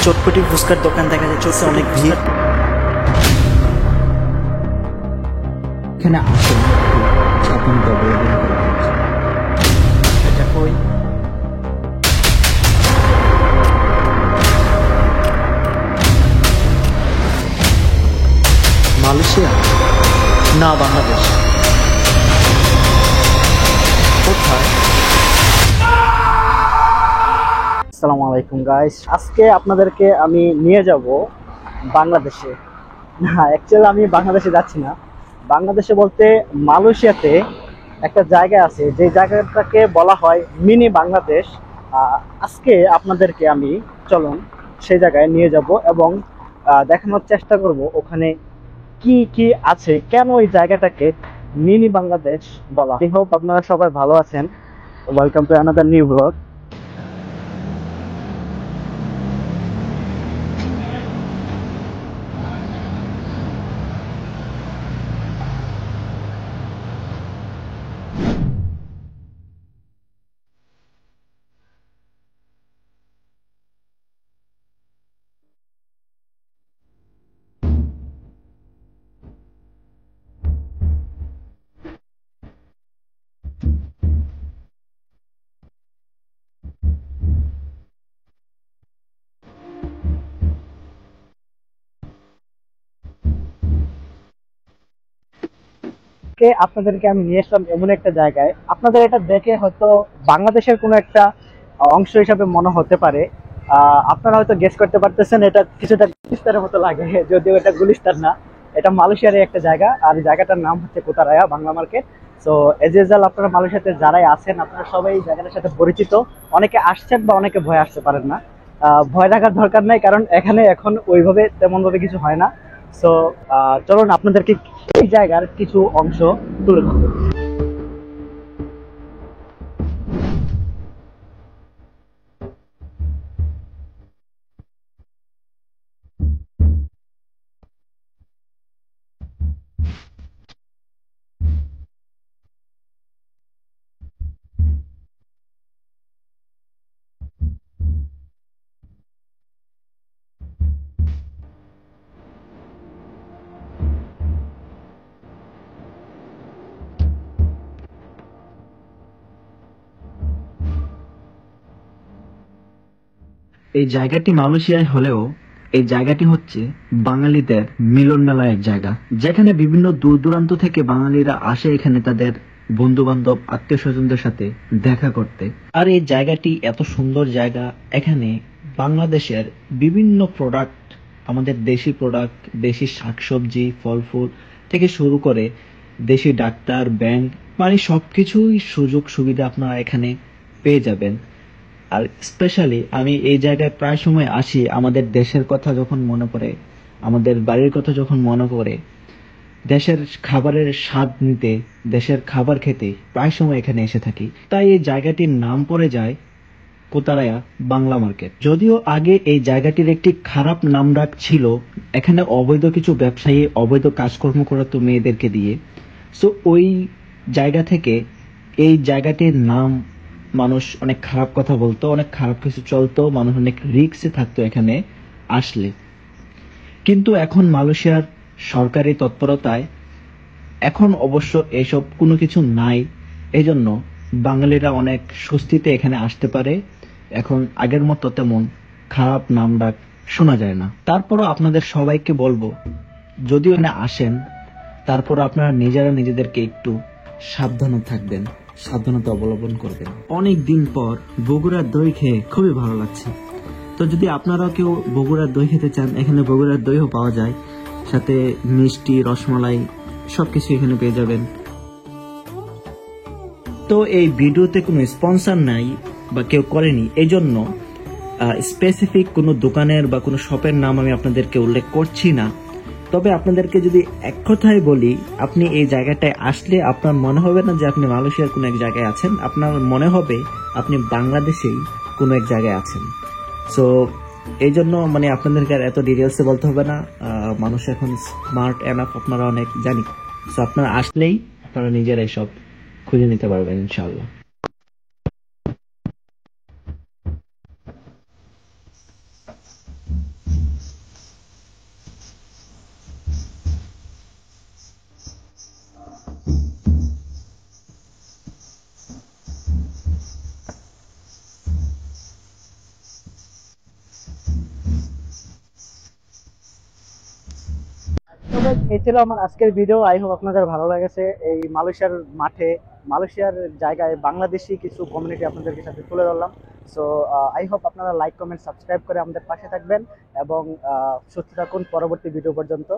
চটপটি ফুচকার দোকান দেখা যাচ্ছে, অনেক ভিড়। এখানে আসেন সাধারণত অবলম্বন করা হচ্ছে। এটা কই? মালয়েশিয়া না বাংলাদেশ? কোথায়? আসসালামু আলাইকুম গাইস, আজকে আপনাদেরকে আমি নিয়ে যাব বাংলাদেশে। না, অ্যাকচুয়ালি আমি বাংলাদেশে যাচ্ছি না। বাংলাদেশে বলতে মালয়েশিয়াতে একটা জায়গা আছে, যে জায়গাটাকে বলা হয় মিনি বাংলাদেশ। আজকে আপনাদেরকে আমি চলুন সেই জায়গায় নিয়ে যাব এবং দেখানোর চেষ্টা করব ওখানে কি কি আছে, কেন ওই জায়গাটাকে মিনি বাংলাদেশ বলা। আই হোপ আপনারা সবাই ভালো আছেন। Welcome to another new blog. আপনাদেরকে আমি নিয়ে আসলাম এমন একটা জায়গায়, আপনাদের এটা দেখে হয়তো বাংলাদেশের কোনো একটা অংশ হিসাবে মনে হতে পারে। আপনারা হয়তো গেস করতে পারতেছেন এটা কিছুটা গুলিস্তানের মতো লাগে, যদিও এটা গুলিস্তান না, এটা মালয়েশিয়ার একটা জায়গা। আর এই জায়গাটার নাম হচ্ছে Kota Raya Bangla market. So age usual আপনারা মালয়েশিয়াতে যারাই আছেন আপনারা সবাই এই জায়গাটার সাথে পরিচিত। অনেকে আসছেন বা অনেকে ভয় আসতে পারেন না। ভয় রাখার দরকার নাই, কারণ এখানে এখন ওইভাবে তেমন ভাবে কিছু হয় না। সো চলুন আপনাদেরকে এই জায়গার কিছু অংশ তুলে ধরবো। এই জায়গাটি মালয়েশিয়ায় হলেও এই জায়গাটি হচ্ছে বাঙালিদের মিলন মেলার এক জায়গা, যেখানে বিভিন্ন দূর দূরান্ত থেকে বাঙালিরা আসে এখানে তাদের বন্ধু বান্ধব আত্মীয় স্বজনদের সাথে দেখা করতে। আর এই জায়গাটি এত সুন্দর জায়গা, এখানে বাংলাদেশের বিভিন্ন প্রোডাক্ট, আমাদের দেশি প্রোডাক্ট, দেশি শাকসবজি, ফল ফুল থেকে শুরু করে দেশি ডাক্তার, ব্যাংক, মানে সবকিছুই সুযোগ সুবিধা আপনারা এখানে পেয়ে যাবেন। আর স্পেশালি আমি এই জায়গায় প্রায় সময় আসি আমাদের দেশের কথা যখন মনে পড়ে, আমাদের বাড়ির কথা যখন মনে পড়ে, দেশের খাবারের স্বাদ নিতে, দেশের খাবার খেতে প্রায় সময় এখানে এসে থাকি। তাই এই জায়গাটির নাম পড়ে যায় কোতারায়া বাংলা মার্কেট। যদিও আগে এই জায়গাটির একটি খারাপ নাম ডাক ছিল, এখানে অবৈধ কিছু ব্যবসায়ী অবৈধ কাজকর্ম করাতো মেয়েদেরকে দিয়ে। সো ওই জায়গা থেকে এই জায়গাটির নাম, মানুষ অনেক খারাপ কথা বলতো, অনেক খারাপ কিছু চলতো, মানুষ অনেক রিস্কে থাকতো এখানে আসলে। কিন্তু এখন মালয়েশিয়ার সরকারি তৎপরতায় এখন অবশ্য এসব কোনো কিছু নাই, এজন্য বাঙালিরা অনেক স্বস্তিতে এখানে আসতে পারে। এখন আগের মতো তেমন খারাপ নাম ডাক শোনা যায় না। তারপরও আপনাদের সবাইকে বলবো, যদি এখানে আসেন তারপর আপনারা নিজেরা নিজেদেরকে একটু সাবধানে থাকবেন, সাবধানতা অবলম্বন করবেন। অনেক দিন পর বগুড়ার দই খেয়ে খুবই ভালো লাগছে। তো যদি আপনারাও কেউ বগুড়ার দই খেতে চান, এখানে বগুড়ার দইও পাওয়া যায়, সাথে মিষ্টি, রসমালাই সবকিছু এখানে পেয়ে যাবেন। তো এই ভিডিওতে কোনো স্পন্সর নাই বা কেউ করেনি, এই জন্য স্পেসিফিক কোনো দোকানের বা কোনো শপের নাম আমি আপনাদেরকে উল্লেখ করছি না। তবে আপনাদেরকে যদি এক কথায় বলি, আপনি এই জায়গাটায় আসলে আপনার মনে হবে না যে আপনি মালয়েশিয়ার কোনো এক জায়গায় আছেন, আপনার মনে হবে আপনি বাংলাদেশেই কোনো এক জায়গায় আছেন। সো এই জন্য মানে আপনাদেরকে আর এত ডিটেলসে বলতে হবে না, মানুষ এখন স্মার্ট এনাফ, আপনারা অনেক জানি। সো আপনারা আসলেই আপনারা নিজেরাই সব খুঁজে নিতে পারবেন ইনশাআল্লাহ। এই ছিল আমার আজকের ভিডিও। আই হোপ আপনাদের ভালো লেগেছে। এই মালয়েশিয়ার মাঠে, মালয়েশিয়ার জায়গায় বাংলাদেশি কিছু কমিউনিটি আপনাদের সাথে তুলে ধরলাম। সো আই হোপ আপনারা লাইক, কমেন্ট, সাবস্ক্রাইব করে আমাদের পাশে থাকবেন এবং সুস্থ থাকুন পরবর্তী ভিডিও পর্যন্ত।